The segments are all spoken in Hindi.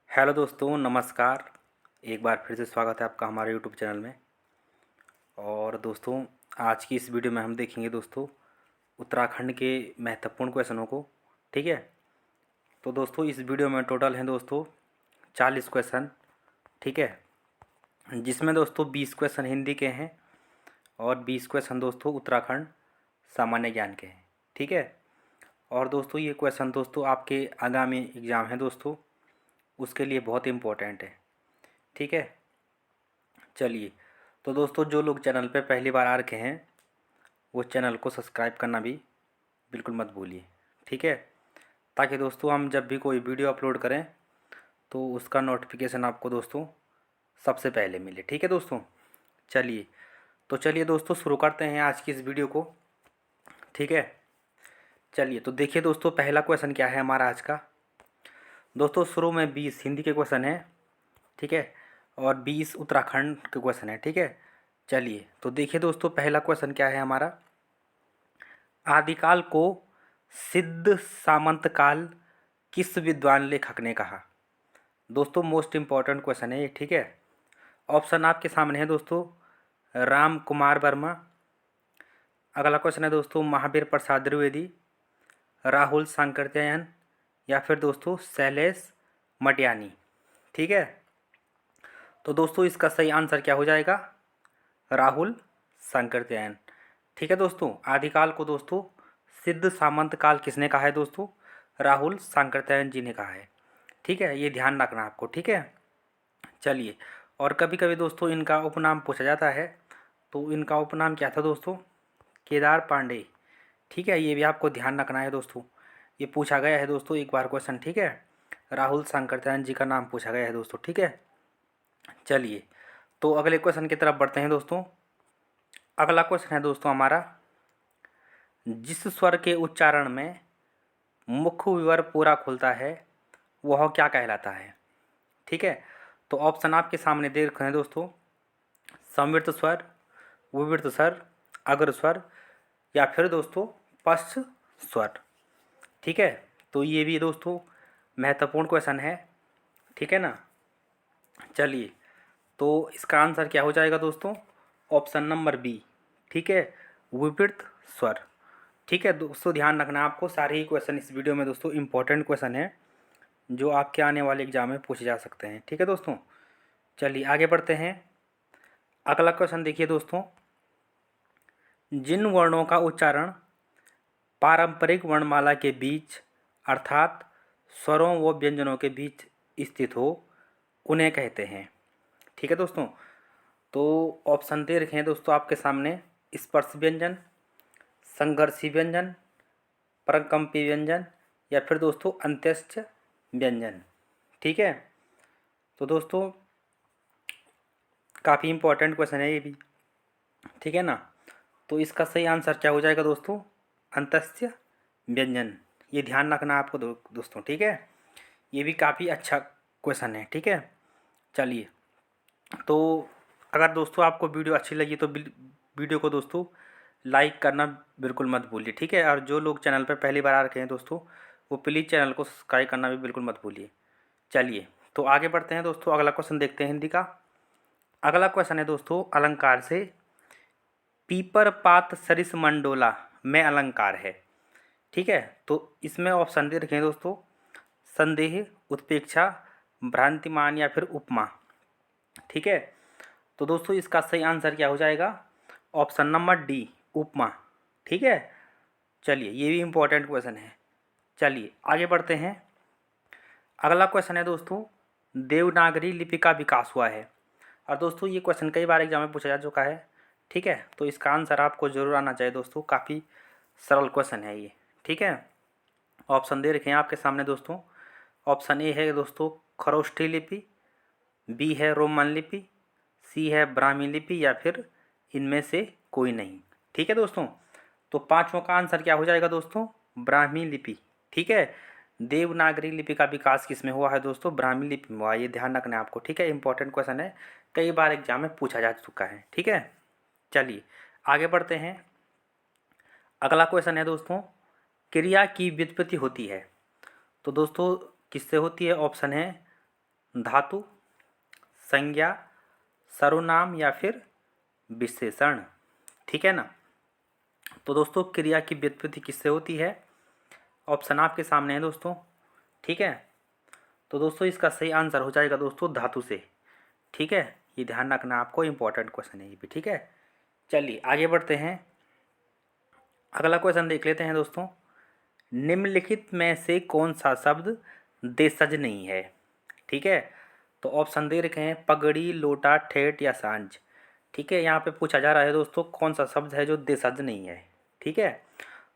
हेलो दोस्तों, नमस्कार। एक बार फिर से स्वागत है आपका हमारे यूट्यूब चैनल में। और दोस्तों, आज की इस वीडियो में हम देखेंगे दोस्तों उत्तराखंड के महत्वपूर्ण क्वेश्चनों को। ठीक है। तो दोस्तों, इस वीडियो में टोटल हैं दोस्तों 40 क्वेश्चन। ठीक है। जिसमें दोस्तों 20 क्वेश्चन हिंदी के हैं और 20 क्वेश्चन दोस्तों उत्तराखंड सामान्य ज्ञान के हैं। ठीक है। और दोस्तों, ये क्वेश्चन दोस्तों आपके आगामी एग्ज़ाम है दोस्तों, उसके लिए बहुत इम्पोर्टेंट है। ठीक है। चलिए, तो दोस्तों जो लोग चैनल पे पहली बार आ रखे हैं वो चैनल को सब्सक्राइब करना भी बिल्कुल मत भूलिए। ठीक है। ताकि दोस्तों हम जब भी कोई वीडियो अपलोड करें तो उसका नोटिफिकेशन आपको दोस्तों सबसे पहले मिले। ठीक है दोस्तों। चलिए, तो चलिए दोस्तों शुरू करते हैं आज की इस वीडियो को। ठीक है। चलिए, तो देखिए दोस्तों पहला क्वेश्चन क्या है हमारा आज का। दोस्तों शुरू में 20 हिंदी के क्वेश्चन है। ठीक है। और 20 उत्तराखंड के क्वेश्चन है। ठीक है। चलिए, तो देखिए दोस्तों पहला क्वेश्चन क्या है हमारा। आदिकाल को सिद्ध सामंत काल किस विद्वान लेखक ने कहा। दोस्तों मोस्ट इम्पॉर्टेंट क्वेश्चन है ये। ठीक है। ऑप्शन आपके सामने है दोस्तों। राम कुमार वर्मा। अगला क्वेश्चन है दोस्तों महावीर प्रसाद द्विवेदी, राहुल सांकृत्यायन, या फिर दोस्तों शैलेश मटियानी। ठीक है। तो दोस्तों इसका सही आंसर क्या हो जाएगा, राहुल सांकृत्यायन। ठीक है दोस्तों, आदिकाल को दोस्तों सिद्ध सामंत काल किसने कहा है दोस्तों, राहुल सांकृत्यायन जी ने कहा है। ठीक है, ये ध्यान रखना आपको। ठीक है। चलिए, और कभी कभी दोस्तों इनका उपनाम पूछा जाता है, तो इनका उपनाम क्या था दोस्तों, केदार पांडे। ठीक है, ये भी आपको ध्यान रखना है दोस्तों, ये पूछा गया है दोस्तों एक बार क्वेश्चन। ठीक है, राहुल सांकृत्यायन जी का नाम पूछा गया है दोस्तों। ठीक है। चलिए, तो अगले क्वेश्चन की तरफ बढ़ते हैं दोस्तों। अगला क्वेश्चन है दोस्तों हमारा, जिस स्वर के उच्चारण में मुख्य विवर पूरा खुलता है वह क्या कहलाता है। ठीक है। तो ऑप्शन आपके सामने दे रखे हैं दोस्तों। संवृत स्वर, विवृत स्वर, अग्र स्वर, या फिर दोस्तों पश्च स्वर। ठीक है। तो ये भी दोस्तों महत्वपूर्ण क्वेश्चन है। ठीक है ना। चलिए, तो इसका आंसर क्या हो जाएगा दोस्तों, ऑप्शन नंबर बी। ठीक है, विवृत स्वर। ठीक है दोस्तों, ध्यान रखना आपको, सारे ही क्वेश्चन इस वीडियो में दोस्तों इंपॉर्टेंट क्वेश्चन है जो आपके आने वाले एग्जाम में पूछे जा सकते हैं। ठीक है दोस्तों। चलिए आगे बढ़ते हैं। अगला क्वेश्चन देखिए दोस्तों, जिन वर्णों का उच्चारण पारंपरिक वर्णमाला के बीच अर्थात स्वरों व व्यंजनों के बीच स्थित हो उन्हें कहते हैं। ठीक है दोस्तों। तो ऑप्शन दे रखे हैं दोस्तों आपके सामने, स्पर्श व्यंजन, संघर्षी व्यंजन, परकंपी व्यंजन, या फिर दोस्तों अंत्यस्थ व्यंजन। ठीक है। तो दोस्तों काफ़ी इंपॉर्टेंट क्वेश्चन है ये भी। ठीक है ना। तो इसका सही आंसर क्या हो जाएगा दोस्तों, अंत्यस्थ व्यंजन। ये ध्यान रखना आपको दोस्तों। ठीक है, ये भी काफ़ी अच्छा क्वेश्चन है। ठीक है। चलिए, तो अगर दोस्तों आपको वीडियो अच्छी लगी तो वीडियो को दोस्तों लाइक करना बिल्कुल मत भूलिए। ठीक है। और जो लोग चैनल पर पहली बार आ रखे हैं दोस्तों, वो प्लीज़ चैनल को सब्सक्राइब करना भी बिल्कुल मत भूलिए। चलिए, तो आगे बढ़ते हैं दोस्तों, अगला क्वेश्चन देखते हैं हिंदी का। अगला क्वेश्चन है दोस्तों अलंकार से, पीपर पात सरिस मंडोला में अलंकार है। ठीक है। तो इसमें ऑप्शन दे रखे हैं दोस्तों, संदेह, उत्प्रेक्षा, भ्रांतिमान, या फिर उपमा। ठीक है। तो दोस्तों इसका सही आंसर क्या हो जाएगा, ऑप्शन नंबर डी, उपमा। ठीक है। चलिए, ये भी इम्पोर्टेंट क्वेश्चन है। चलिए आगे बढ़ते हैं। अगला क्वेश्चन है दोस्तों, देवनागरी लिपि का विकास हुआ है। और दोस्तों ये क्वेश्चन कई बार एग्जाम में पूछा जा चुका है। ठीक है। तो इसका आंसर आपको जरूर आना चाहिए दोस्तों, काफ़ी सरल क्वेश्चन है ये। ठीक है। ऑप्शन दे रखे हैं आपके सामने दोस्तों। ऑप्शन ए है दोस्तों खरोष्ठी लिपि, बी है रोमन लिपि, सी है ब्राह्मी लिपि, या फिर इनमें से कोई नहीं। ठीक है दोस्तों। तो पांचवों का आंसर क्या हो जाएगा दोस्तों, ब्राह्मी लिपि। ठीक है। देवनागरी लिपि का विकास किस में हुआ है दोस्तों, ब्राह्मी लिपि में हुआ। ये ध्यान रखना है आपको। ठीक है, इंपॉर्टेंट क्वेश्चन है, कई बार एग्जाम में पूछा जा चुका है। ठीक है। चलिए आगे बढ़ते हैं। अगला क्वेश्चन है दोस्तों, क्रिया की व्युत्पत्ति होती है। तो दोस्तों किससे होती है, ऑप्शन है धातु, संज्ञा, सर्वनाम या फिर विशेषण। ठीक है ना। तो दोस्तों क्रिया की व्युत्पत्ति किससे होती है? ऑप्शन आपके सामने है दोस्तों। ठीक है। तो दोस्तों इसका सही आंसर हो जाएगा दोस्तों धातु से। ठीक है, ये ध्यान रखना आपको, इंपॉर्टेंट क्वेश्चन है ये भी। ठीक है, चलिए आगे बढ़ते हैं। अगला क्वेश्चन देख लेते हैं दोस्तों। निम्नलिखित में से कौन सा शब्द देशज नहीं है? ठीक है, तो ऑप्शन दे रखे हैं पगड़ी, लोटा, ठेठ या सांझ। ठीक है, यहाँ पे पूछा जा रहा है दोस्तों कौन सा शब्द है जो देशज नहीं है। ठीक है,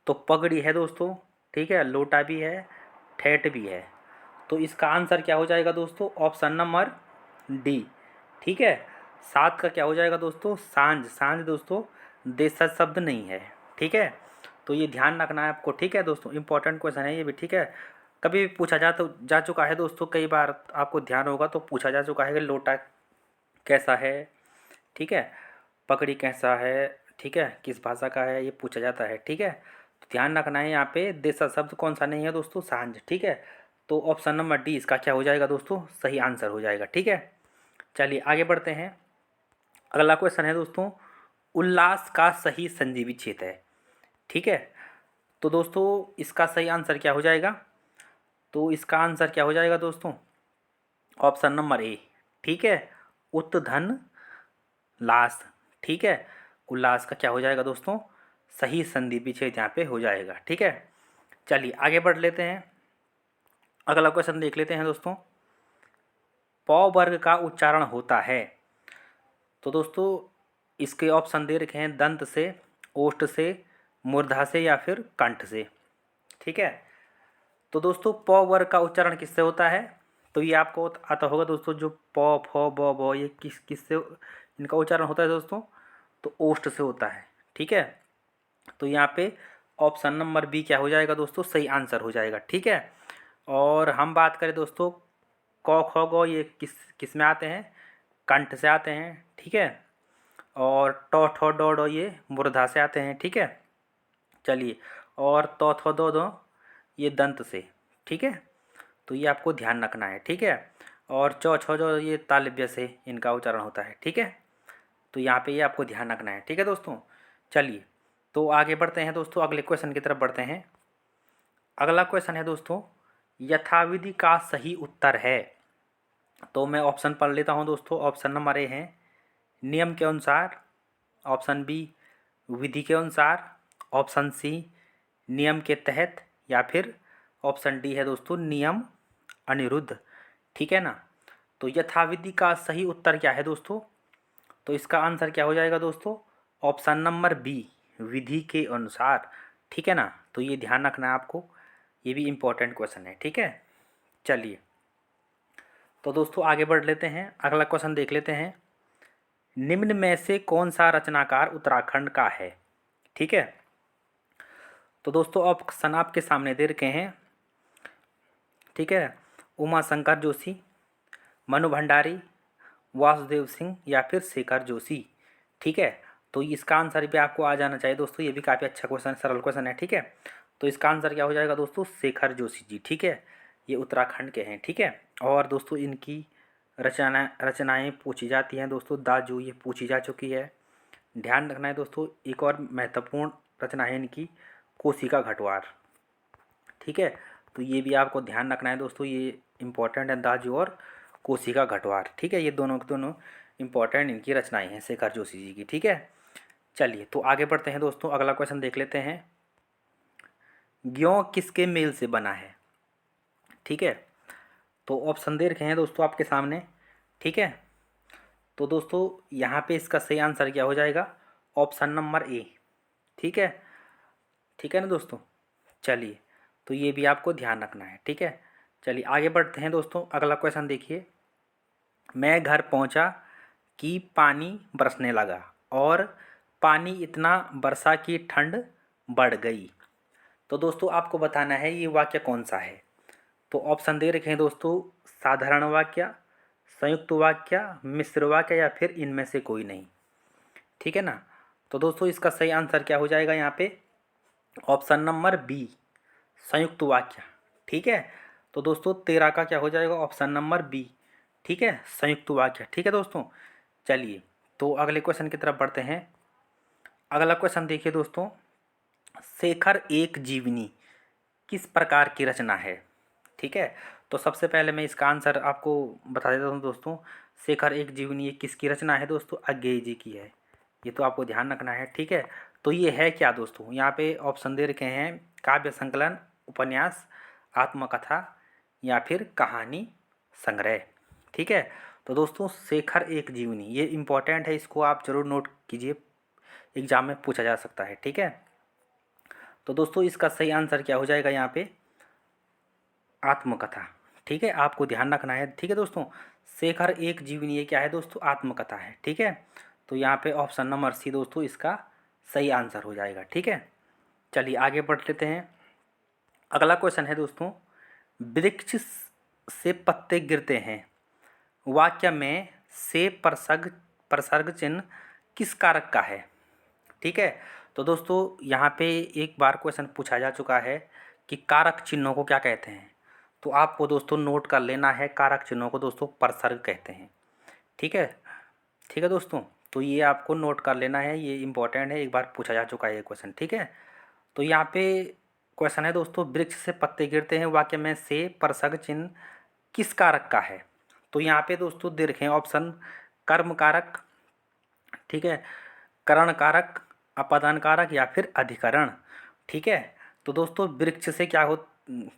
तो पगड़ी है दोस्तों, ठीक है, लोटा भी है, ठेठ भी है। तो इसका आंसर क्या हो जाएगा दोस्तों? Option number D. ठीक है, 7 का क्या हो जाएगा दोस्तों? सांझ। सांझ दोस्तों देशज शब्द नहीं है। ठीक है, तो ये ध्यान रखना है आपको। ठीक है दोस्तों, इंपॉर्टेंट क्वेश्चन है ये भी। ठीक है, कभी भी पूछा जा चुका है दोस्तों, कई बार आपको ध्यान होगा तो पूछा जा चुका है कि लोटा कैसा है, ठीक है, पगड़ी कैसा है, ठीक है, किस भाषा का है, ये पूछा जाता है। ठीक है, तो ध्यान रखना है यहाँ पे देशज शब्द कौन सा नहीं है दोस्तों? सांझ। ठीक है, तो ऑप्शन नंबर डी इसका क्या हो जाएगा दोस्तों? सही आंसर हो जाएगा। ठीक है, चलिए आगे बढ़ते हैं। अगला क्वेश्चन है दोस्तों, उल्लास का सही संधि विच्छेद है। ठीक है, तो दोस्तों इसका सही आंसर क्या हो जाएगा? तो इसका आंसर क्या हो जाएगा दोस्तों? Option number A. ठीक है, उत्धन लास। ठीक है, उल्लास का क्या हो जाएगा दोस्तों? सही संधि विच्छेद यहाँ पे हो जाएगा। ठीक है, चलिए आगे बढ़ लेते हैं। अगला क्वेश्चन देख लेते हैं दोस्तों। प वर्ग का उच्चारण होता है। तो दोस्तों इसके ऑप्शन दे रखे हैं दंत से, ओष्ठ से, मूर्धा से या फिर कंठ से। ठीक है, तो दोस्तों प वर्ग का उच्चारण किससे होता है? तो ये आपको आता होगा दोस्तों, जो प, फ, ब, भ, ये किससे इनका उच्चारण होता है दोस्तों? तो ओष्ठ से होता है। ठीक है, तो यहाँ पे ऑप्शन नंबर बी क्या हो जाएगा दोस्तों? सही आंसर हो जाएगा। ठीक है, और हम बात करें दोस्तों क, ख, ग, ये किस में आते हैं? कंठ से आते हैं। ठीक है, और ट, ठ, ड, ढ ये मूर्धा से आते हैं। ठीक है, चलिए, और त, थ, द, ध ये दंत से। ठीक है, तो ये आपको ध्यान रखना है। ठीक है, और च, छ, ज ये तालव्य से इनका उच्चारण होता है। ठीक है, तो यहाँ पे ये आपको ध्यान रखना है। ठीक है दोस्तों, चलिए तो आगे बढ़ते हैं दोस्तों, अगले क्वेश्चन की तरफ बढ़ते हैं। अगला क्वेश्चन है दोस्तों, यथाविधि का सही उत्तर है। तो मैं ऑप्शन पढ़ लेता हूँ दोस्तों। ऑप्शन नंबर ए है नियम के अनुसार, ऑप्शन बी विधि के अनुसार, ऑप्शन सी नियम के तहत, या फिर ऑप्शन डी है दोस्तों नियम अनिरुद्ध। ठीक है ना, तो यथाविधि का सही उत्तर क्या है दोस्तों? तो इसका आंसर क्या हो जाएगा दोस्तों? ऑप्शन नंबर बी विधि के अनुसार। ठीक है ना, तो ये ध्यान रखना है आपको, ये भी इम्पोर्टेंट क्वेश्चन है। ठीक है, चलिए तो दोस्तों आगे बढ़ लेते हैं। अगला क्वेश्चन देख लेते हैं। निम्न में से कौन सा रचनाकार उत्तराखंड का है? ठीक है, तो दोस्तों ऑप्शन आपके सामने दे रखे हैं। ठीक है, उमा शंकर जोशी, मनु भंडारी, वासुदेव सिंह या फिर शेखर जोशी। ठीक है, तो इसका आंसर भी आपको आ जाना चाहिए दोस्तों, ये भी काफ़ी अच्छा क्वेश्चन, सरल क्वेश्चन है। ठीक है, तो इसका आंसर क्या हो जाएगा दोस्तों? शेखर जोशी जी। ठीक है, ये उत्तराखंड के हैं। ठीक है, और दोस्तों इनकी रचनाएं पूछी जाती हैं दोस्तों, दाजू ये पूछी जा चुकी है। ध्यान रखना है दोस्तों, एक और महत्वपूर्ण रचना है इनकी कोशिका घटवार। ठीक है, तो ये भी आपको ध्यान रखना है दोस्तों, ये इम्पोर्टेंट है दाजू और कोशिका घटवार। ठीक है, ये दोनों इम्पोर्टेंट इनकी रचनाएं हैं शेखर जोशी जी की। ठीक है, चलिए तो आगे बढ़ते हैं दोस्तों। अगला क्वेश्चन देख लेते हैं। ज्यों किसके मेल से बना है? ठीक है, तो ऑप्शन दे रखे हैं दोस्तों आपके सामने। ठीक है, तो दोस्तों यहाँ पे इसका सही आंसर क्या हो जाएगा? Option number A. ठीक है, ठीक है ना दोस्तों, चलिए तो ये भी आपको ध्यान रखना है। ठीक है, चलिए आगे बढ़ते हैं दोस्तों। अगला क्वेश्चन देखिए। मैं घर पहुंचा कि पानी बरसने लगा और पानी इतना बरसा कि ठंड बढ़ गई। तो दोस्तों आपको बताना है ये वाक्य कौन सा है। तो ऑप्शन दे रखे हैं दोस्तों साधारण वाक्य, संयुक्त वाक्य, मिश्र वाक्य या फिर इनमें से कोई नहीं। ठीक है ना, तो दोस्तों इसका सही आंसर क्या हो जाएगा यहाँ पे? ऑप्शन नंबर बी संयुक्त वाक्य। ठीक है, तो दोस्तों 13 का क्या हो जाएगा? ऑप्शन नंबर बी ठीक है, संयुक्त वाक्य। ठीक है दोस्तों, चलिए तो अगले क्वेश्चन की तरफ बढ़ते हैं। अगला क्वेश्चन देखिए दोस्तों, शेखर एक जीवनी किस प्रकार की रचना है। ठीक है, तो सबसे पहले मैं इसका आंसर आपको बता देता हूँ दोस्तों। शेखर एक जीवनी ये किसकी रचना है दोस्तों, अज्ञेय जी की है। ये तो आपको ध्यान रखना है। ठीक है, तो ये है क्या दोस्तों, यहाँ पे ऑप्शन दे रखे हैं, काव्य संकलन, उपन्यास, आत्मकथा या फिर कहानी संग्रह। ठीक है, तो दोस्तों शेखर एक जीवनी ये इम्पोर्टेंट है, इसको आप जरूर नोट कीजिए, एग्जाम में पूछा जा सकता है। ठीक है, तो दोस्तों इसका सही आंसर क्या हो जाएगा यहाँ पे, आत्मकथा। ठीक है, आपको ध्यान रखना है। ठीक है दोस्तों, शेखर एक जीवनी ये क्या है दोस्तों, आत्मकथा है। ठीक है, तो यहाँ पे ऑप्शन नंबर सी दोस्तों इसका सही आंसर हो जाएगा। ठीक है, चलिए आगे बढ़ लेते हैं। अगला क्वेश्चन है दोस्तों, वृक्ष से पत्ते गिरते हैं वाक्य में से प्रसर्ग चिन्ह किस कारक का है। ठीक है, तो दोस्तों यहाँ पे एक बार क्वेश्चन पूछा जा चुका है कि कारक चिन्हों को क्या कहते हैं, तो आपको दोस्तों नोट कर लेना है, कारक चिन्हों को दोस्तों प्रसर्ग कहते हैं। ठीक है, ठीक है दोस्तों, तो ये आपको नोट कर लेना है, ये इम्पोर्टेंट है, एक बार पूछा जा चुका है ये क्वेश्चन। ठीक है, तो यहाँ पे क्वेश्चन है दोस्तों, वृक्ष से पत्ते गिरते हैं वाक्य में से प्रसर्ग चिन्ह किस कारक का है। तो यहाँ पे दोस्तों दे रखे हैं ऑप्शन, कर्म कारक, ठीक है, करण कारक, अपादान कारक या फिर अधिकरण। ठीक है, तो दोस्तों वृक्ष से क्या हो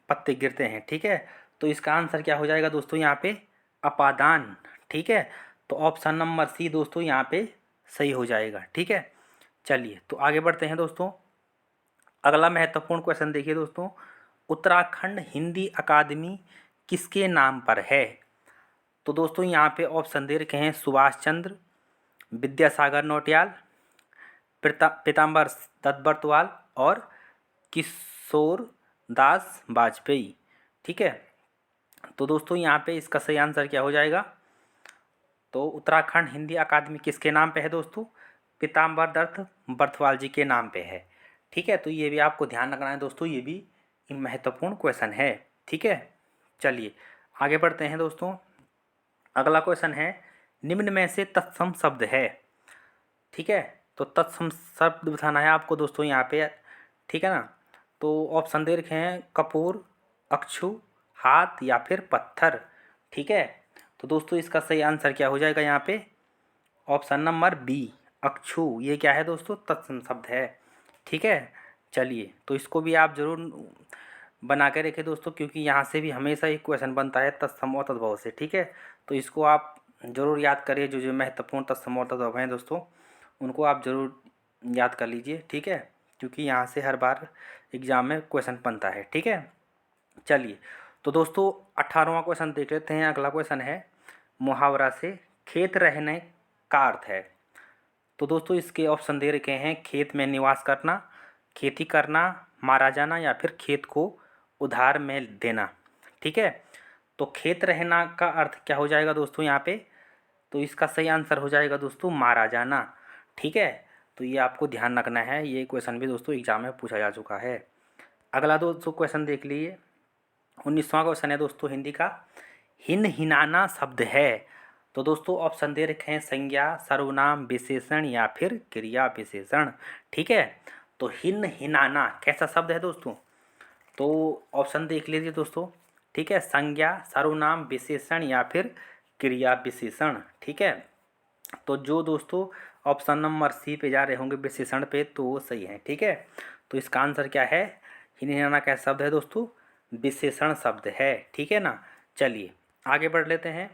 पत्ते गिरते हैं। ठीक है, तो इसका आंसर क्या हो जाएगा दोस्तों यहाँ पे, अपादान। ठीक है, तो ऑप्शन नंबर सी दोस्तों यहाँ पे सही हो जाएगा। ठीक है, चलिए तो आगे बढ़ते हैं दोस्तों। अगला महत्वपूर्ण क्वेश्चन देखिए दोस्तों, उत्तराखंड हिंदी अकादमी किसके नाम पर है। तो दोस्तों यहाँ पे ऑप्शन दे रखे हैं, सुभाष चंद्र, विद्यासागर नौटियाल, पीताम्बर दत्त बर्तवाल और किशोर दास वाजपेयी। ठीक है, तो दोस्तों यहाँ पे इसका सही आंसर क्या हो जाएगा, तो उत्तराखंड हिंदी अकादमी किसके नाम पे है दोस्तों, पीताम्बर दत्त बर्तवाल जी के नाम पे है। ठीक है, तो ये भी आपको ध्यान रखना है दोस्तों, ये भी महत्वपूर्ण क्वेश्चन है। ठीक है, चलिए आगे बढ़ते हैं दोस्तों। अगला क्वेश्चन है, निम्न में से तत्सम शब्द है। ठीक है, तो तत्सम शब्द बताना है आपको दोस्तों यहाँ पे। ठीक है ना, तो ऑप्शन दे रखे हैं, कपूर, अक्षु, हाथ या फिर पत्थर। ठीक है, तो दोस्तों इसका सही आंसर क्या हो जाएगा यहाँ पे, ऑप्शन नंबर बी, अक्षु। ये क्या है दोस्तों, तत्सम शब्द है। ठीक है, चलिए तो इसको भी आप जरूर बना के रखें दोस्तों, क्योंकि यहाँ से भी हमेशा एक क्वेश्चन बनता है तत्सम और तद्भव से। ठीक है, तो इसको आप जरूर याद करिए, जो जो महत्वपूर्ण तत्सम और तद्भव हैं दोस्तों उनको आप जरूर याद कर लीजिए। ठीक है, क्योंकि यहाँ से हर बार एग्जाम में क्वेश्चन बनता है। ठीक है, चलिए तो दोस्तों 18वां क्वेश्चन देख लेते हैं। अगला क्वेश्चन है, मुहावरा से खेत रहने का अर्थ है। तो दोस्तों इसके ऑप्शन दे रखे हैं, खेत में निवास करना, खेती करना, मारा जाना या फिर खेत को उधार में देना। ठीक है, तो खेत रहना का अर्थ क्या हो जाएगा दोस्तों यहाँ पे, तो इसका सही आंसर हो जाएगा दोस्तों मारा जाना। ठीक है, तो ये आपको ध्यान रखना है, ये क्वेश्चन भी दोस्तों एग्जाम में पूछा जा चुका है। अगला दोस्तों क्वेश्चन देख लीजिए, 19वां क्वेश्चन है दोस्तों हिंदी का, हिन हिनाना शब्द है। तो दोस्तों ऑप्शन दे रखे हैं, संज्ञा, सर्वनाम, विशेषण या फिर क्रिया विशेषण। ठीक है, तो हिन हिनाना कैसा शब्द है दोस्तों, तो ऑप्शन देख लीजिए दोस्तों। ठीक है, संज्ञा, सर्वनाम, विशेषण या फिर क्रिया विशेषण। ठीक है, तो जो दोस्तों ऑप्शन नंबर सी पे जा रहे होंगे विशेषण पे, तो वो सही है। ठीक है, तो इसका आंसर क्या है, हिनहिनाना क्या शब्द है दोस्तों, विशेषण शब्द है। ठीक है ना, चलिए आगे बढ़ लेते हैं।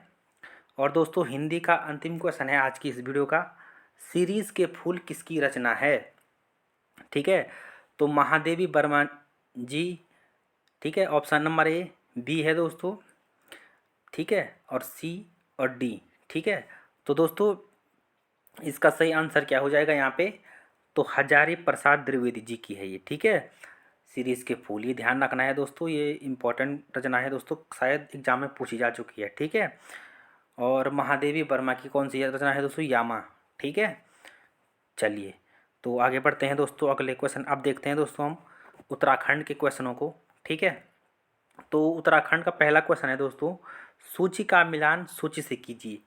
और दोस्तों हिंदी का अंतिम क्वेश्चन है आज की इस वीडियो का, सीरीज के फूल किसकी रचना है। ठीक है, तो महादेवी वर्मा जी। ठीक है, ऑप्शन नंबर ए, बी है दोस्तों। ठीक है, और सी और डी। ठीक है, तो दोस्तों इसका सही आंसर क्या हो जाएगा यहाँ पे, तो हजारी प्रसाद द्विवेदी जी की है ये। ठीक है, सीरीज के फूल, ये ध्यान रखना है दोस्तों, ये इंपॉर्टेंट रचना है दोस्तों, शायद एग्जाम में पूछी जा चुकी है। ठीक है, और महादेवी वर्मा की कौन सी रचना है दोस्तों, यामा। ठीक है, चलिए तो आगे बढ़ते हैं दोस्तों। अगले क्वेश्चन अब देखते हैं दोस्तों हम उत्तराखंड के क्वेश्चनों को। ठीक है, तो उत्तराखंड का पहला क्वेश्चन है दोस्तों, सूची का मिलान सूची से कीजिए।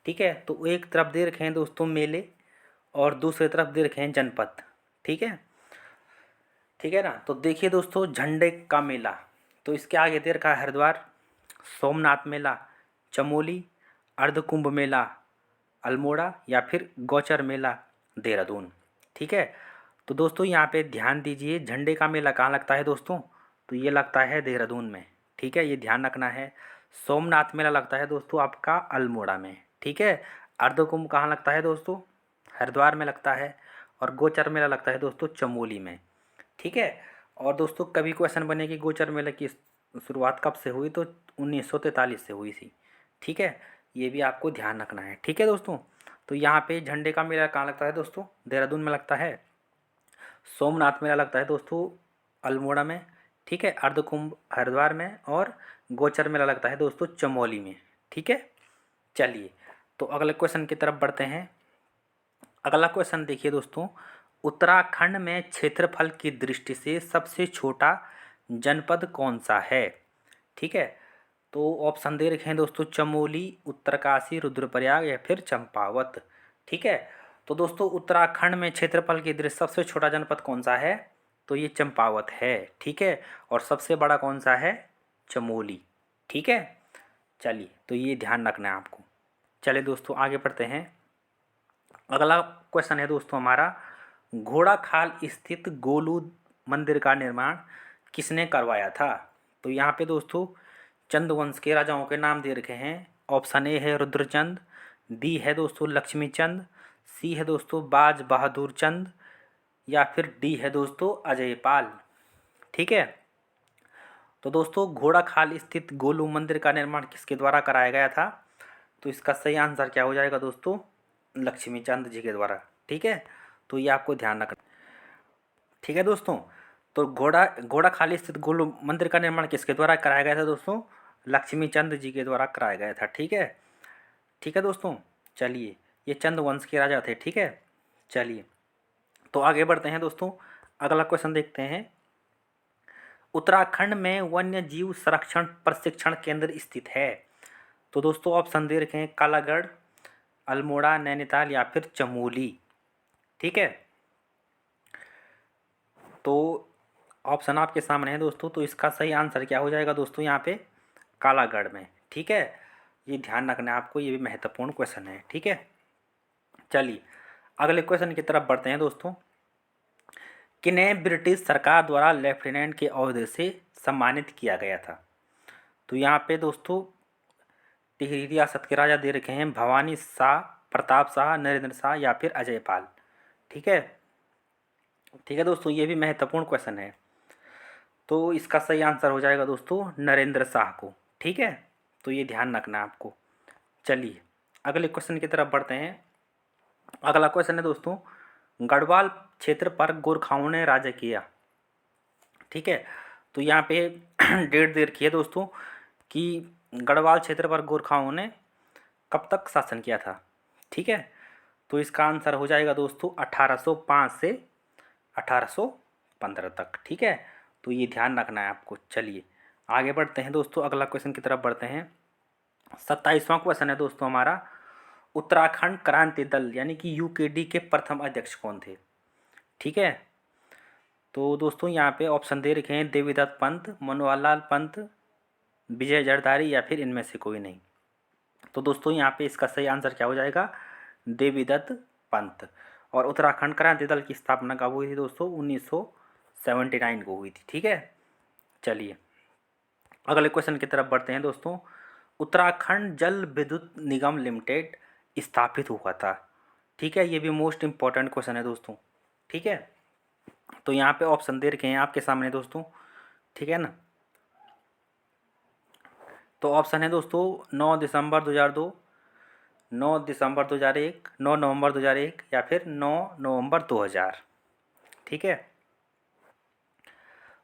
ठीक है, तो एक तरफ दे रखे हैं दोस्तों मेले और दूसरी तरफ दे रखे हैं जनपद। ठीक है, ठीक है ना। तो देखिए दोस्तों, झंडे का मेला, तो इसके आगे दे रखा है हरिद्वार, सोमनाथ मेला चमोली, अर्धकुंभ मेला अल्मोड़ा या फिर गौचर मेला देहरादून। ठीक है, तो दोस्तों यहाँ पे ध्यान दीजिए, झंडे का मेला कहाँ लगता है दोस्तों, तो ये लगता है देहरादून में। ठीक है, ये ध्यान रखना है। सोमनाथ मेला लगता है दोस्तों आपका अल्मोड़ा में। ठीक है, अर्धकुंभ कहाँ लगता है दोस्तों, हरिद्वार में लगता है। और गोचर मेला लगता है दोस्तों चमोली में। ठीक है, और दोस्तों कभी क्वेश्चन बने कि गोचर मेले की शुरुआत कब से हुई, तो 1943 से हुई थी। ठीक है, ये भी आपको ध्यान रखना है। ठीक है दोस्तों, तो यहाँ पे झंडे का मेला कहाँ लगता है दोस्तों, देहरादून में लगता है। सोमनाथ मेला लगता है दोस्तों अल्मोड़ा में। ठीक है, अर्धकुंभ हरिद्वार में और गोचर मेला लगता है दोस्तों चमोली में। ठीक है, चलिए तो अगले क्वेश्चन की तरफ बढ़ते हैं। अगला क्वेश्चन देखिए दोस्तों, उत्तराखंड में क्षेत्रफल की दृष्टि से सबसे छोटा जनपद कौन सा है। ठीक है, तो ऑप्शन दे रखे हैं दोस्तों चमोली, उत्तरकाशी, रुद्रप्रयाग या फिर चंपावत। ठीक है, तो दोस्तों उत्तराखंड में क्षेत्रफल की दृष्टि सबसे छोटा जनपद कौन सा है, तो ये चंपावत है। ठीक है, और सबसे बड़ा कौन सा है, चमोली। ठीक है, चलिए तो ये ध्यान रखना है आपको। चलिए दोस्तों आगे बढ़ते हैं। अगला क्वेश्चन है दोस्तों हमारा, घोड़ाखाल स्थित गोलू मंदिर का निर्माण किसने करवाया था। तो यहाँ पे दोस्तों चंद वंश के राजाओं के नाम दे रखे हैं। ऑप्शन ए है रुद्रचंद, बी है दोस्तों लक्ष्मीचंद, सी है दोस्तों बाज बहादुर चंद या फिर डी है दोस्तों अजयपाल। ठीक है, तो दोस्तों घोड़ाखाल स्थित गोलू मंदिर का निर्माण किसके द्वारा कराया गया था, तो इसका सही आंसर क्या हो जाएगा दोस्तों, लक्ष्मीचंद जी के द्वारा। ठीक है, तो ये आपको ध्यान रखना। ठीक है दोस्तों, तो घोड़ाखाल स्थित गोलू मंदिर का निर्माण किसके द्वारा कराया गया था दोस्तों, लक्ष्मीचंद जी के द्वारा कराया गया था। ठीक है, ठीक है दोस्तों, चलिए ये चंद वंश के राजा थे। ठीक है, चलिए तो आगे बढ़ते हैं दोस्तों। अगला क्वेश्चन देखते हैं, उत्तराखंड में वन्य जीव संरक्षण प्रशिक्षण केंद्र स्थित है। तो दोस्तों ऑप्शन दे रखे हैं कालागढ़, अल्मोड़ा, नैनीताल या फिर चमोली। ठीक है, तो ऑप्शन आपके सामने है दोस्तों, तो इसका सही आंसर क्या हो जाएगा दोस्तों, यहाँ पे कालागढ़ में। ठीक है, ये ध्यान रखना है आपको, ये भी महत्वपूर्ण क्वेश्चन है। ठीक है, चलिए अगले क्वेश्चन की तरफ बढ़ते हैं दोस्तों। किन्हें ब्रिटिश सरकार द्वारा लेफ्टिनेंट के ओहदे से सम्मानित किया गया था। तो यहाँ पे दोस्तों टिहरी रियासत के राजा दे रखे हैं भवानी शाह, प्रताप शाह, नरेंद्र शाह या फिर अजयपाल। ठीक है, ठीक है दोस्तों, ये भी महत्वपूर्ण क्वेश्चन है, तो इसका सही आंसर हो जाएगा दोस्तों नरेंद्र शाह को। ठीक है, तो ये ध्यान रखना है आपको। चलिए अगले क्वेश्चन की तरफ बढ़ते हैं। अगला क्वेश्चन है दोस्तों, गढ़वाल क्षेत्र पर गोरखाओं ने राज्य किया। ठीक है, तो यहाँ पे डेट दे रखी है दोस्तों कि गढ़वाल क्षेत्र पर गोरखाओं ने कब तक शासन किया था। ठीक है, तो इसका आंसर हो जाएगा दोस्तों 1805 से 1815 तक। ठीक है, तो ये ध्यान रखना है आपको। चलिए आगे बढ़ते हैं दोस्तों, अगला क्वेश्चन की तरफ बढ़ते हैं। 27वां क्वेश्चन है दोस्तों हमारा, उत्तराखंड क्रांति दल यानी कि यूकेडी के प्रथम अध्यक्ष कौन थे। ठीक है, तो दोस्तों यहाँ पे ऑप्शन दे रखे हैं देवीदत्त पंत, मनोहर लाल पंत, विजय जरदारी या फिर इनमें से कोई नहीं। तो दोस्तों यहाँ पे इसका सही आंसर क्या हो जाएगा, देवीदत्त पंत। और उत्तराखंड क्रांति दल की स्थापना कब हुई थी दोस्तों, 1979 को हुई थी। ठीक है, चलिए अगले क्वेश्चन की तरफ बढ़ते हैं दोस्तों। उत्तराखंड जल विद्युत निगम लिमिटेड स्थापित हुआ था। ठीक है, ये भी मोस्ट इम्पॉर्टेंट क्वेश्चन है दोस्तों। ठीक है, तो यहाँ पे ऑप्शन दे रखे हैं आपके सामने दोस्तों। ठीक है ना, तो ऑप्शन है दोस्तों 9 दिसंबर 2002, 9 दिसंबर 2001, 9 नवंबर 2001 या फिर 9 नवंबर 2000। ठीक है,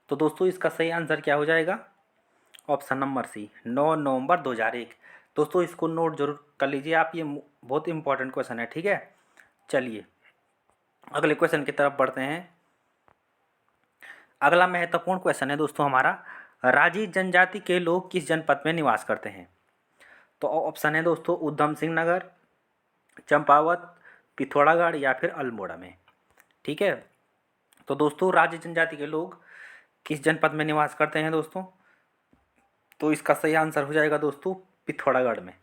तो दोस्तों इसका सही आंसर क्या हो जाएगा, ऑप्शन नंबर सी 9 नवंबर 2001। दोस्तों इसको नोट जरूर कर लीजिए आप, ये बहुत इंपॉर्टेंट क्वेश्चन है। ठीक है, चलिए अगले क्वेश्चन की तरफ बढ़ते हैं। अगला महत्वपूर्ण क्वेश्चन है दोस्तों हमारा, राजी जनजाति के लोग किस जनपद में निवास करते हैं? तो ऑप्शन है दोस्तों उधम सिंह नगर, चंपावत, पिथौरागढ़ या फिर अल्मोड़ा में। ठीक है, तो दोस्तों राज्य जनजाति के लोग किस जनपद में निवास करते हैं दोस्तों? तो इसका सही आंसर हो जाएगा दोस्तों पिथौरागढ़ में।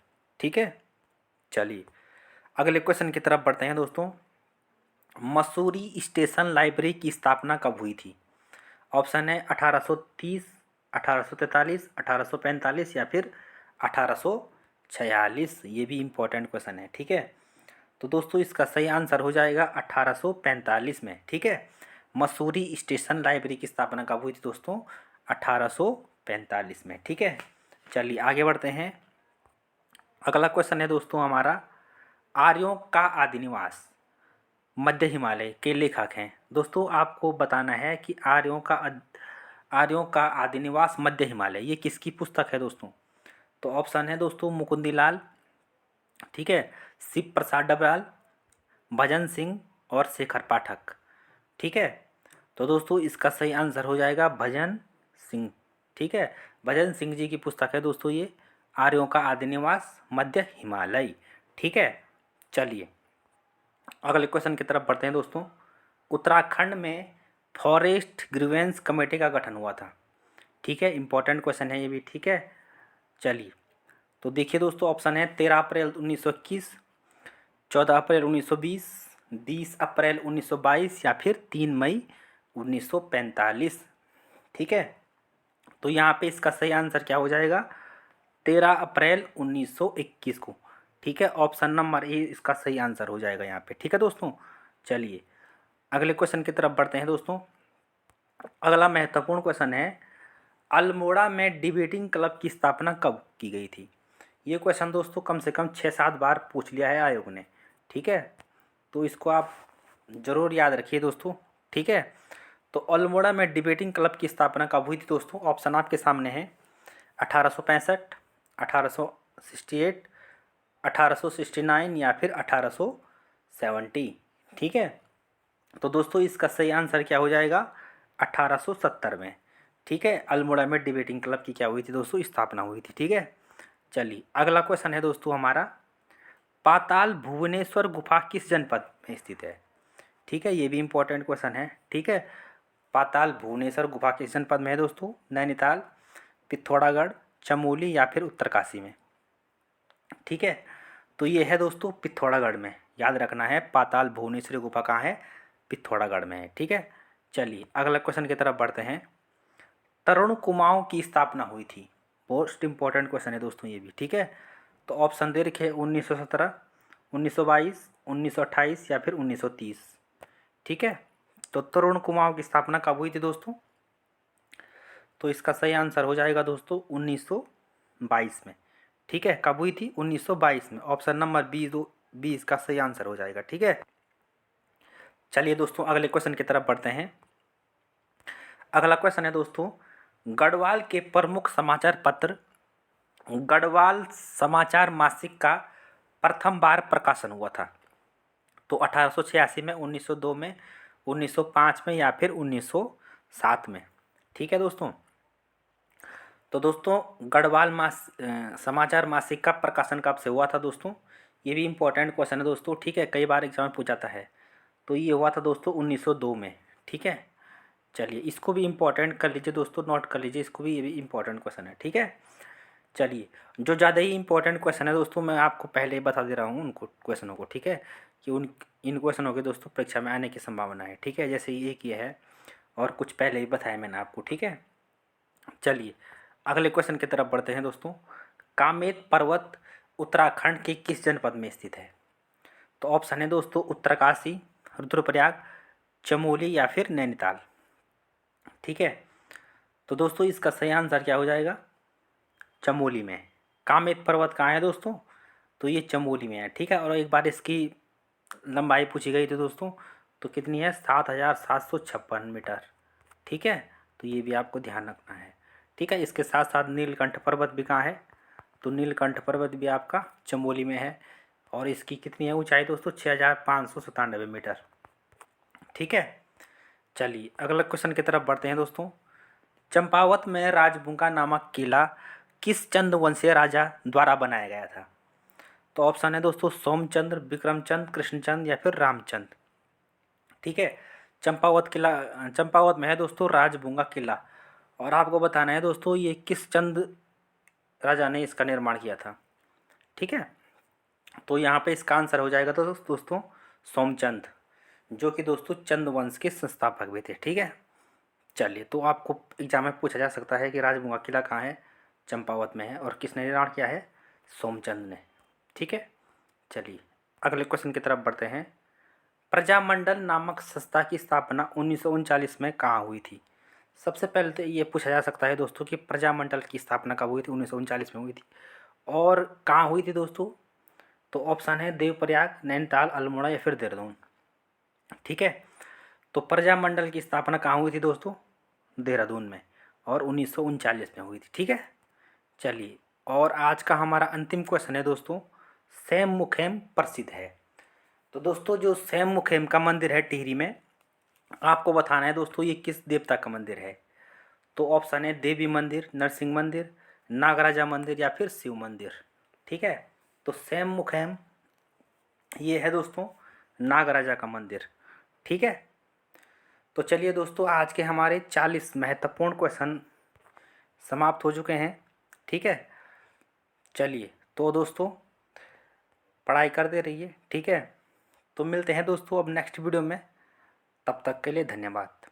ठीक है, चलिए अगले क्वेश्चन की तरफ बढ़ते हैं दोस्तों। मसूरी स्टेशन लाइब्रेरी की स्थापना कब हुई थी? ऑप्शन है 1830, 1843, 1845 या फिर 1846। ये भी इम्पोर्टेंट क्वेश्चन है। ठीक है, तो दोस्तों इसका सही आंसर हो जाएगा 1845 में। ठीक है, मसूरी स्टेशन लाइब्रेरी की स्थापना कब हुई थी दोस्तों? 1845 में। ठीक है, चलिए आगे बढ़ते हैं। अगला क्वेश्चन है दोस्तों हमारा, आर्यों का आदि निवास मध्य हिमालय के लेखक हैं। दोस्तों आपको बताना है कि आर्यों का आदि निवास मध्य हिमालय ये किसकी पुस्तक है दोस्तों? तो ऑप्शन है दोस्तों मुकुंदीलाल, ठीक है, शिव प्रसाद डबराल, भजन सिंह और शेखर पाठक। ठीक है, तो दोस्तों इसका सही आंसर हो जाएगा भजन सिंह। ठीक है, भजन सिंह जी की पुस्तक है दोस्तों ये, आर्यों का आदि निवास मध्य हिमालय। ठीक है, चलिए अगले क्वेश्चन की तरफ बढ़ते हैं दोस्तों। उत्तराखंड में फॉरेस्ट ग्रीवेंस कमेटी का गठन हुआ था। ठीक है, इंपॉर्टेंट क्वेश्चन है ये भी। ठीक है, चलिए तो देखिए दोस्तों, ऑप्शन है 13 अप्रैल 1921, 14 अप्रैल 1920, 20 अप्रैल 1922 या फिर 3 मई 1945। ठीक है, तो यहाँ पे इसका सही आंसर क्या हो जाएगा? 13 अप्रैल 1921 को। ठीक है, ऑप्शन नंबर ए इसका सही आंसर हो जाएगा यहाँ पे। ठीक है दोस्तों, चलिए अगले क्वेश्चन की तरफ बढ़ते हैं दोस्तों। अगला महत्वपूर्ण क्वेश्चन है, अल्मोड़ा में डिबेटिंग क्लब की स्थापना कब की गई थी? ये क्वेश्चन दोस्तों कम से कम 6-7 बार पूछ लिया है आयोग ने। ठीक है, तो इसको आप ज़रूर याद रखिए दोस्तों। ठीक है, तो अल्मोड़ा में डिबेटिंग क्लब की स्थापना कब हुई थी दोस्तों? ऑप्शन आपके सामने है 1865, 1868, 1869 या फिर 1870। ठीक है, तो दोस्तों इसका सही आंसर क्या हो जाएगा? 1870 में। ठीक है, अल्मोड़ा में डिबेटिंग क्लब की क्या हुई थी दोस्तों? स्थापना हुई थी। ठीक है, चलिए अगला क्वेश्चन है दोस्तों हमारा, पाताल भुवनेश्वर गुफा किस जनपद में स्थित है? ठीक है, ये भी इम्पोर्टेंट क्वेश्चन है। ठीक है, पाताल भुवनेश्वर गुफा किस जनपद में है दोस्तों? नैनीताल, पिथौरागढ़, चमोली या फिर उत्तरकाशी में। ठीक है, तो ये है दोस्तों पिथौरागढ़ में। याद रखना है, पाताल भुवनेश्वरी गुफा कहाँ है? पिथौरागढ़ में है। ठीक है, चलिए अगला क्वेश्चन की तरफ बढ़ते हैं। तरुण कुमाऊं की स्थापना हुई थी। मोस्ट इंपॉर्टेंट क्वेश्चन है दोस्तों ये भी। ठीक है, तो ऑप्शन दे रखे 1917, 1922, 1928 या फिर 1930। ठीक है, तो तरुण कुमाऊं की स्थापना कब हुई थी दोस्तों? तो इसका सही आंसर हो जाएगा दोस्तों 1922 में। ठीक है, कब हुई थी? 1922 में। ऑप्शन नंबर बी इसका सही आंसर हो जाएगा। ठीक है, चलिए दोस्तों अगले क्वेश्चन की तरफ बढ़ते हैं। अगला क्वेश्चन है दोस्तों, गढ़वाल के प्रमुख समाचार पत्र गढ़वाल समाचार मासिक का प्रथम बार प्रकाशन हुआ था। तो 1886 में, 1902 में, 1905 में या फिर 1907 में। ठीक है दोस्तों, तो दोस्तों गढ़वाल समाचार मासिक का प्रकाशन कब से हुआ था दोस्तों? ये भी इम्पोर्टेंट क्वेश्चन है दोस्तों। ठीक है, कई बार एग्जाम में पूछा जाता है। तो ये हुआ था दोस्तों 1902 में। ठीक है, चलिए इसको भी इम्पोर्टेंट कर लीजिए दोस्तों, नोट कर लीजिए इसको भी, ये भी इम्पोर्टेंट क्वेश्चन है। ठीक है, चलिए जो ज़्यादा ही इंपॉर्टेंट क्वेश्चन है दोस्तों मैं आपको पहले ही बता दे रहा हूँ उनको क्वेश्चनों को। ठीक है, कि इन क्वेश्चनों के दोस्तों परीक्षा में आने की संभावना है। ठीक है, जैसे ये किया है और कुछ पहले ही बताया मैंने आपको। ठीक है, चलिए अगले क्वेश्चन की तरफ बढ़ते हैं दोस्तों। कामेत पर्वत उत्तराखंड के किस जनपद में स्थित है? तो ऑप्शन है दोस्तों उत्तरकाशी, रुद्रप्रयाग, चमोली या फिर नैनीताल। ठीक है, तो दोस्तों इसका सही आंसर क्या हो जाएगा? चमोली में। कामेत पर्वत कहाँ है दोस्तों? तो ये चमोली में है। ठीक है, और एक बार इसकी लंबाई पूछी गई थी दोस्तों, तो कितनी है? 7,756 मीटर। ठीक है, तो ये भी आपको ध्यान रखना है। ठीक है, इसके साथ साथ नीलकंठ पर्वत भी कहाँ है? तो नीलकंठ पर्वत भी आपका चमोली में है, और इसकी कितनी है ऊंचाई दोस्तों? 6,597 मीटर। ठीक है, चलिए अगला क्वेश्चन की तरफ बढ़ते हैं दोस्तों। चंपावत में राजबुंगा नामक किला किस चंद वंशीय राजा द्वारा बनाया गया था? तो ऑप्शन है दोस्तों सोमचंद्र, विक्रमचंद, कृष्णचंद या फिर रामचंद। ठीक है, चंपावत किला, चंपावत में है दोस्तों राजबुंगा किला। और आपको बताना है दोस्तों ये किस चंद राजा ने इसका निर्माण किया था। ठीक है, तो यहाँ पे इसका आंसर हो जाएगा तो दोस्तों सोमचंद, जो कि दोस्तों चंद वंश के संस्थापक भी थे। ठीक है, चलिए, तो आपको एग्जाम में पूछा जा सकता है कि राजबुंगा किला कहाँ है? चंपावत में है। और किसने निर्माण किया है? सोमचंद ने। ठीक है, चलिए अगले क्वेश्चन की तरफ बढ़ते हैं। प्रजामंडल नामक संस्था की स्थापना 1939 में कहाँ हुई थी? सबसे पहले तो ये पूछा जा सकता है दोस्तों कि प्रजामंडल की स्थापना कब हुई थी? 1939 में हुई थी। और कहाँ हुई थी दोस्तों? तो ऑप्शन है देवप्रयाग, नैनीताल, अल्मोड़ा या फिर देहरादून। ठीक है, तो प्रजामंडल की स्थापना कहाँ हुई थी दोस्तों? देहरादून में, और 1939 में हुई थी। ठीक है, चलिए, और आज का हमारा अंतिम क्वेश्चन है दोस्तों, सैम मुखैम प्रसिद्ध है। तो दोस्तों जो सैम मुखैम का मंदिर है टिहरी में, आपको बताना है दोस्तों ये किस देवता का मंदिर है। तो ऑप्शन है देवी मंदिर, नरसिंह मंदिर, नागराजा मंदिर या फिर शिव मंदिर। ठीक है, तो सैम मुखैम ये है दोस्तों नागराजा का मंदिर। ठीक है, तो चलिए दोस्तों आज के हमारे 40 महत्वपूर्ण क्वेश्चन समाप्त हो चुके हैं। ठीक है, चलिए तो दोस्तों पढ़ाई करते रहिए। ठीक है, तो मिलते हैं दोस्तों अब नेक्स्ट वीडियो में। तब तक के लिए धन्यवाद।